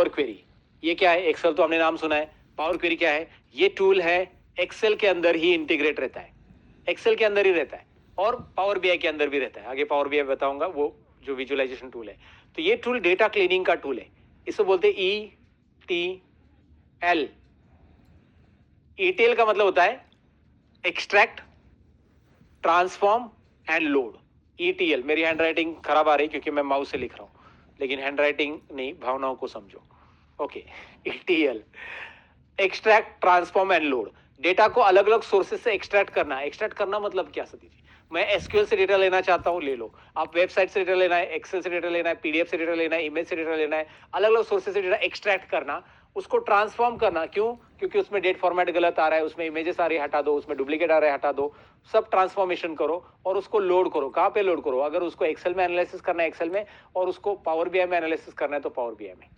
Power query, ये क्या है? एक्सेल तो हमने नाम सुना है। पावर क्वेरी क्या है? ये टूल है, एक्सेल के अंदर ही इंटीग्रेट रहता है, एक्सेल के अंदर ही रहता है और पावर बीआई के अंदर भी रहता है। आगे पावर बीआई बताऊंगा, वो जो विजुअलाइजेशन टूल है। तो ये टूल डेटा क्लीनिंग का टूल है, इसको बोलते हैं ETL। ETL का मतलब होता है extract, transform and load. ETL, मेरी हैंडराइटिंग खराब आ रही क्योंकि मैं माउस से लिख रहा हूं, लेकिन हैंडराइटिंग नहीं, भावनाओं को समझो। Okay, ETL, extract, transform and load. Data को अलग अलग सोर्सेज से एक्सट्रैक्ट करना है। एक्सट्रैक्ट करना मतलब क्या सती जी? मैं एसक्यूएल से डेटा लेना चाहता हूं, ले लो। आप वेबसाइट से डेटा लेना है, एक्सेल से डेटा लेना है, पीडीएफ से डेटा लेना है, इमेज से डेटा लेना है, अलग अलग सोर्सेज से डेटा एक्सट्रैक्ट करना, उसको ट्रांसफॉर्म करना। क्यों? क्योंकि उसमें डेट फॉर्मेट गलत आ रहा है, उसमें इमेजेस आ रही है, हटा दो, उसमें डुप्लीकेट आ रहा है, हटा दो। सब ट्रांसफॉर्मेशन करो और उसको लोड करो। कहां पे लोड करो? अगर उसको एक्सेल में एनालिसिस करना है एक्सेल में, और उसको पावर बीआई में एनालिसिस करना है तो पावर बीआई में,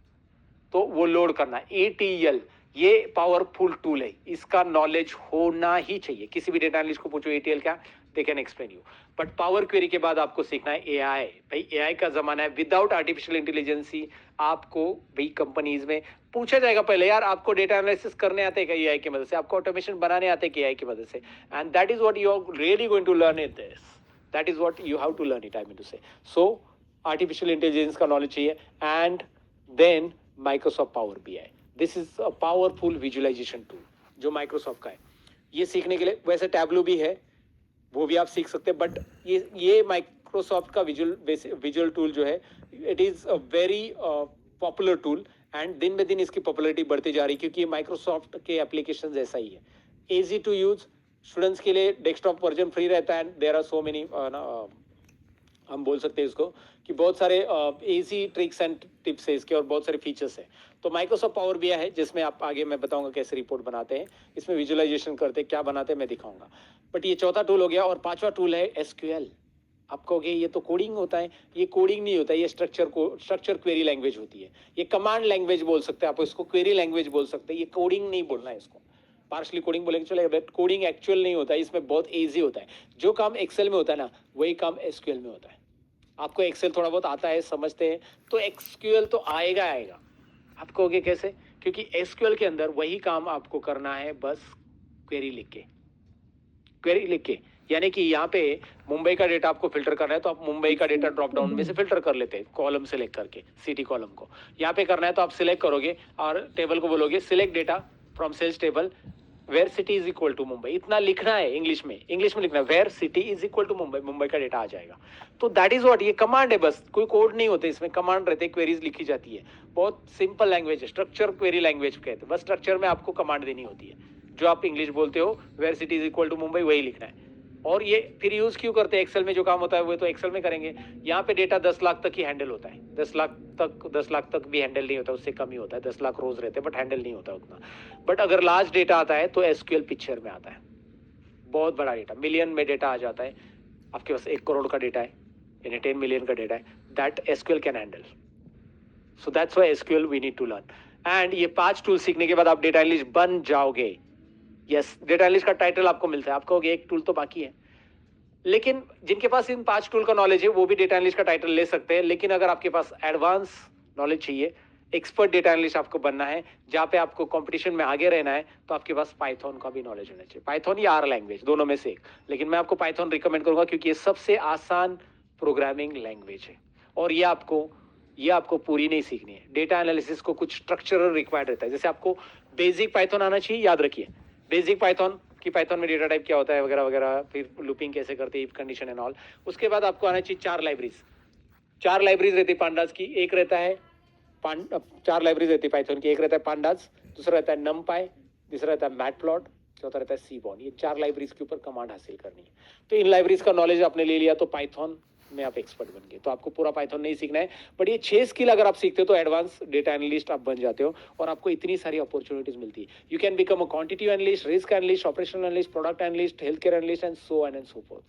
तो वो लोड करना। ETL ये पावरफुल टूल है, इसका नॉलेज होना ही चाहिए। किसी भी डेटा एनालिस्ट को पूछो ETL क्या, they can explain you. But power query के बाद आपको सीखना है AI। भाई AI का जमाना है, विदाउट आर्टिफिशियल इंटेलिजेंस आपको भाई कंपनीज में पूछा जाएगा पहले, यार आपको डेटा एनालिसिस करने आते हैं क्या AI की मदद से? आपको ऑटोमेशन बनाने आते हैं क्या AI की मदद से? And that is what you are really going to learn in this, that is what you have to learn it, I mean to say. So artificial intelligence का नॉलेज चाहिए, and then Microsoft Power BI, this is a powerful visualisation tool जो Microsoft का है। ये सीखने के लिए वैसे टैबलो भी है, वो भी आप सीख सकते हैं, बट ये माइक्रोसॉफ्ट का विजुअल टूल जो है, it is a very popular tool, and दिन ब दिन इसकी पॉपुलरिटी बढ़ती जा रही है, क्योंकि ये माइक्रोसॉफ्ट के एप्लीकेशन ऐसा ही है, इजी टू यूज। स्टूडेंट्स के लिए डेस्कटॉप वर्जन फ्री रहता है, and there are so many, हम बोल सकते हैं इसको कि बहुत सारे इजी ट्रिक्स एंड टिप्स है इसके, और बहुत सारे फीचर्स है। तो माइक्रोसॉफ्ट पावर बीआई है, जिसमें आप आगे मैं बताऊंगा कैसे रिपोर्ट बनाते हैं, इसमें विजुअलाइजेशन करते हैं, क्या बनाते हैं मैं दिखाऊंगा। बट ये चौथा टूल हो गया, और पांचवा टूल है SQL। आप कहोगे ये तो कोडिंग होता है, ये कोडिंग नहीं होता, ये स्ट्रक्चर क्वेरी लैंग्वेज होती है। ये कमांड लैंग्वेज बोल सकते हैं आप इसको, क्वेरी लैंग्वेज बोल सकते हैं, ये कोडिंग नहीं बोलना है इसको। पार्शली कोडिंग बोलेंगे चलेगा, बट कोडिंग एक्चुअल नहीं होता है, इसमें बहुत ईजी होता है। जो काम एक्सेल में होता है ना, वही काम SQL में होता है। आपको एक्सेल थोड़ा बहुत आता है, समझते हैं, तो SQL तो आएगा आएगा। आप कहोगे कैसे? क्योंकि SQL के अंदर वही काम आपको करना है, बस क्वेरी लिख के, क्वेरी लिख के। यानी कि यहाँ पे मुंबई का डेटा आपको फिल्टर करना है, तो आप मुंबई का डेटा ड्रॉप डाउन में से फिल्टर कर लेते हैं, कॉलम सेलेक्ट करके, सिटी कॉलम को। यहाँ पे करना है तो आप सिलेक्ट करोगे और टेबल को बोलोगे select data from sales table where city is equal to Mumbai. इतना लिखना है इंग्लिश में, लिखना है where city is equal to Mumbai, Mumbai का डेटा आ जाएगा। तो दैट इज व्हाट, ये कमांड है, बस कोई कोड नहीं होते इसमें, कमांड रहते हैं, क्वेरीज लिखी जाती है। बहुत सिंपल लैंग्वेज है, स्ट्रक्चर क्वेरी लैंग्वेज कहते हैं। बस स्ट्रक्चर में आपको कमांड देनी होती है, जो आप इंग्लिश बोलते हो where city is equal to Mumbai, वही लिखना है। और ये फिर यूज क्यों करते हैं? एक्सेल में जो काम होता है वो तो एक्सेल में करेंगे। यहाँ पे डेटा 10 लाख तक ही हैंडल होता है, 10 लाख तक भी हैंडल नहीं होता, उससे कम ही होता है। 10 लाख रोज रहते हैं, बट हैंडल नहीं होता उतना। बट अगर लार्ज डेटा आता है तो SQL पिक्चर में आता है। बहुत बड़ा डेटा, मिलियन में डेटा आ जाता है, आपके पास 1 करोड़ का डेटा है, यानी 10 मिलियन का डेटा है, that SQL can handle. So that's why SQL we need to learn. And ये 5 टूल सीखने के बाद आप डेटा एनालिस्ट बन जाओगे। यस, डेटा एनालिस्ट का टाइटल आपको मिलता है। आप कहोगे एक टूल तो बाकी है, लेकिन जिनके पास इन 5 टूल का नॉलेज है वो भी डेटा एनालिस्ट का टाइटल ले सकते हैं। लेकिन अगर आपके पास एडवांस नॉलेज चाहिए, एक्सपर्ट डेटा एनालिस्ट आपको बनना है, जहां पे आपको कंपटीशन में आगे रहना है, तो आपके पास पाइथन का भी नॉलेज होना चाहिए। पाइथन या R लैंग्वेज, दोनों में से एक। लेकिन मैं आपको पाइथन रिकमेंड करूंगा, क्योंकि ये सबसे आसान प्रोग्रामिंग लैंग्वेज है, और ये आपको पूरी नहीं सीखनी है। डेटा एनालिसिस को कुछ स्ट्रक्चरल रिक्वायर्ड रहता है। जैसे आपको बेसिक पाइथन आना चाहिए, याद रखिए बेसिक पाइथन कि पाइथन में डेटा टाइप क्या होता है वगैरह वगैरह, फिर लूपिंग कैसे करते हैं, इफ कंडीशन एंड ऑल। उसके बाद आपको आना चाहिए 4 लाइब्रेरीज। 4 लाइब्रेरीज रहती है पांडास की। एक रहता है 4 लाइब्रेरीज रहती है पाइथन की। एक रहता है पांडास, दूसरा रहता है नमपाई, तीसरा रहता है मैटप्लॉट, चौथा रहता है सीबॉन। ये 4 लाइब्रेरीज के ऊपर कमांड हासिल करनी है। तो इन लाइब्रेरीज का नॉलेज आपने ले लिया तो पाइथन में आप एक्सपर्ट बन गए। तो आपको पूरा पाइथन नहीं सीखना है, बट ये 6 स्किल अगर आप सीखते हो तो एडवांस डेटा एनालिस्ट आप बन जाते हो, और आपको इतनी सारी अपॉर्चुनिटीज मिलती है। You can become a quantity analyst, risk analyst, operational analyst, product analyst, health care analyst, and so on and so fourth.